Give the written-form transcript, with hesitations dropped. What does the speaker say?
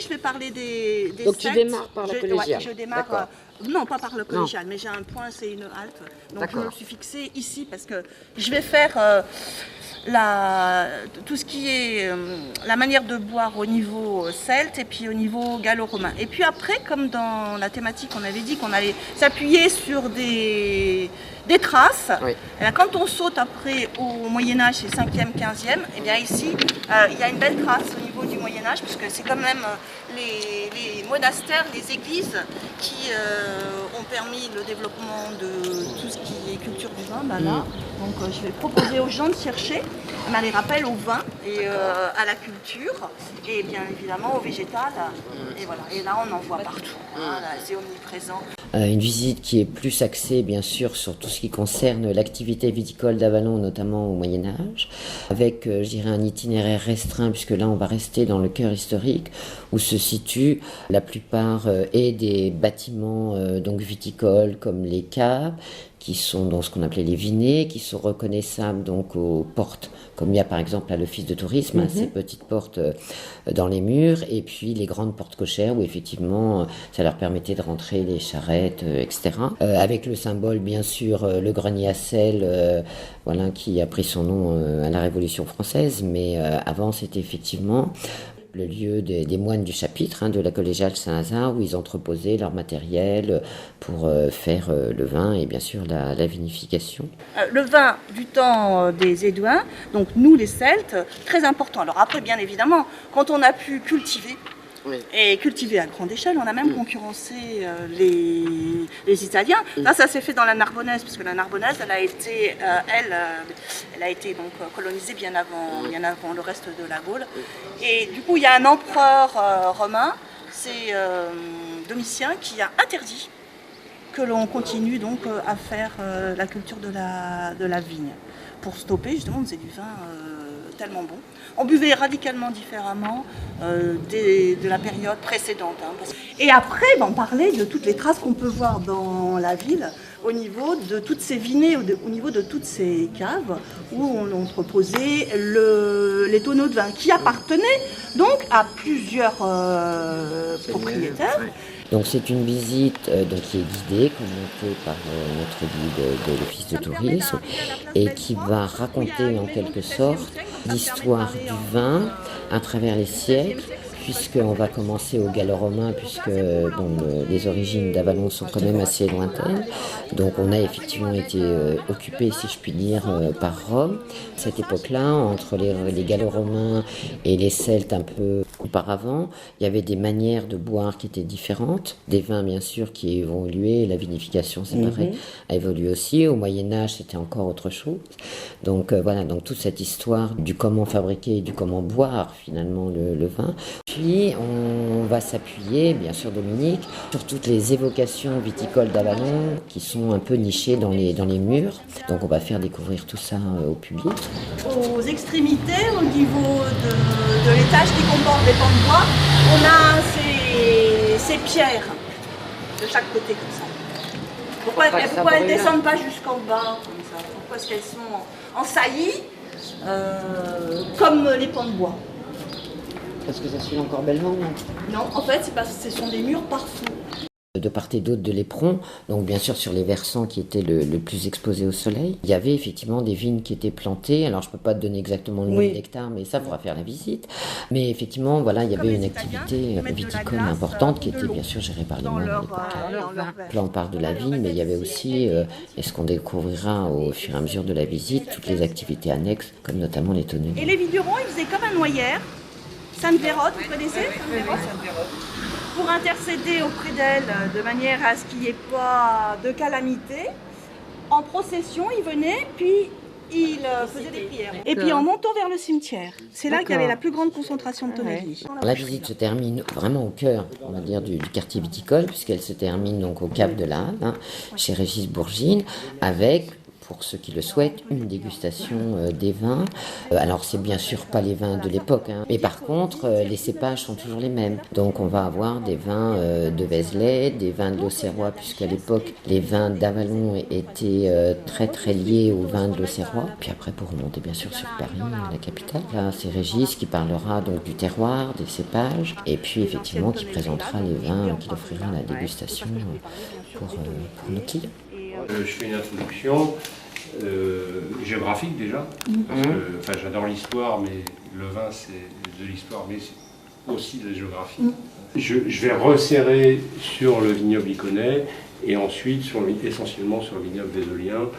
je vais parler des Donc tu sectes. démarres par la collégiale. Ouais, je démarre, non, pas par le collégial, mais j'ai un point, c'est une halte. Donc je me suis fixée ici parce que je vais faire tout ce qui est la manière de boire au niveau celte et puis au niveau gallo-romain. Et puis après, comme dans la thématique, on avait dit qu'on allait s'appuyer sur des traces. Oui. Et là, quand on saute après au Moyen-Âge, c'est 5e, 15e, et bien ici, il y a une belle trace au niveau du Moyen-Âge, puisque c'est quand même les monastères, les églises qui ont permis le développement de tout ce qui est culture du vin. Ben là, donc je vais proposer aux gens de chercher les rappels au vin et à la culture, et bien évidemment au végétal. Et voilà, et là on en voit partout, voilà, c'est omniprésent. Une visite qui est plus axée bien sûr sur tout ce qui concerne l'activité viticole d'Avallon, notamment au Moyen-Âge, avec je dirais un itinéraire restreint, puisque là on va rester dans le cœur historique où se situent la plupart et des bâtiments donc viticoles comme les caves, qui sont dans ce qu'on appelait les vinets, qui sont reconnaissables donc aux portes, comme il y a par exemple à l'office de tourisme, ces petites portes dans les murs, et puis les grandes portes cochères où effectivement ça leur permettait de rentrer les charrettes, etc. Avec le symbole bien sûr le grenier à sel, voilà, qui a pris son nom à la Révolution française, mais avant c'était effectivement le lieu des moines du chapitre de la collégiale Saint-Lazare, où ils entreposaient leur matériel pour faire le vin et bien sûr la vinification. Le vin du temps des Éduins, donc nous les Celtes, très important. Alors après, bien évidemment, quand on a pu cultiver, et cultiver à grande échelle, on a même concurrencé les Italiens. Là, ça s'est fait dans la Narbonnaise, parce que la Narbonnaise, elle a été donc colonisée bien avant le reste de la Gaule. Et du coup, il y a un empereur romain, c'est Domitien, qui a interdit que l'on continue donc à faire la culture de la vigne, pour stopper justement, c'est du vin tellement bon. On buvait radicalement différemment de la période précédente. Et après, on parlait de toutes les traces qu'on peut voir dans la ville au niveau de toutes ces vignées, au niveau de toutes ces caves où on entreposait les tonneaux de vin qui appartenaient donc à plusieurs propriétaires. Donc c'est une visite donc qui est guidée, commentée par notre guide de l'office de tourisme, et qui va raconter en quelque sorte l'histoire du vin à travers les siècles, puisqu'on va commencer au gallo-romain, puisque les origines d'Avallon sont quand même assez lointaines. Donc on a effectivement été occupé, si je puis dire, par Rome. À cette époque-là, entre les gallo-romains et les Celtes un peu auparavant, il y avait des manières de boire qui étaient différentes, des vins bien sûr qui évoluaient, la vinification c'est pareil, a évolué aussi. Au Moyen-Âge, c'était encore autre chose. Donc voilà, donc toute cette histoire du comment fabriquer et du comment boire finalement le vin. Puis on va s'appuyer, bien sûr Dominique, sur toutes les évocations viticoles d'Avallon qui sont un peu nichées dans les murs. Donc on va faire découvrir tout ça au public. Aux extrémités, au niveau de l'étage qui comporte des pans de bois, on a ces pierres de chaque côté comme ça. Pourquoi elles ne descendent pas jusqu'en bas comme ça? Pourquoi est-ce qu'elles sont en saillie comme les pans de bois? Parce que ça suit encore bellement, non? Non, en fait, c'est parce que ce sont des murs parfous. De part et d'autre de l'éperon, donc bien sûr sur les versants qui étaient le plus exposés au soleil, il y avait effectivement des vignes qui étaient plantées. Alors je ne peux pas te donner exactement le nombre d'hectares, mais ça faudra faire la visite. Mais effectivement, voilà, il y avait une activité viticole importante qui était bien sûr gérée par les moines à l'époque. Là on parle de la vigne, mais il y avait aussi, et ce qu'on découvrira au fur et à mesure de la visite, toutes les activités annexes, comme notamment les tonneaux. Et les vignerons, ils faisaient comme un noyère. Sainte-Vérotte, vous connaissez Sainte-Vérotte, pour intercéder auprès d'elle de manière à ce qu'il n'y ait pas de calamité. En procession, ils venaient, puis ils faisaient des prières. Et puis en montant vers le cimetière, c'est là qu'il y avait la plus grande concentration de tonneliers. La visite se termine vraiment au cœur, on va dire, du quartier viticole, puisqu'elle se termine donc au Cap de la Halle, chez Régis Bourgine, avec pour ceux qui le souhaitent, une dégustation des vins. Alors c'est bien sûr pas les vins de l'époque, hein, mais par contre les cépages sont toujours les mêmes. Donc on va avoir des vins de Vézelay, des vins de l'Auxerrois, puisqu'à l'époque les vins d'Avallon étaient très très liés aux vins de l'Auxerrois. Puis après pour remonter bien sûr sur Paris, la capitale, là c'est Régis qui parlera donc du terroir, des cépages, et puis effectivement qui présentera les vins, qui offrira la dégustation pour nos clients. Je fais une introduction géographique déjà, parce que j'adore l'histoire, mais le vin c'est de l'histoire, mais c'est aussi de la géographie. Je vais resserrer sur le vignoble iconais et ensuite essentiellement sur le vignoble vézelien.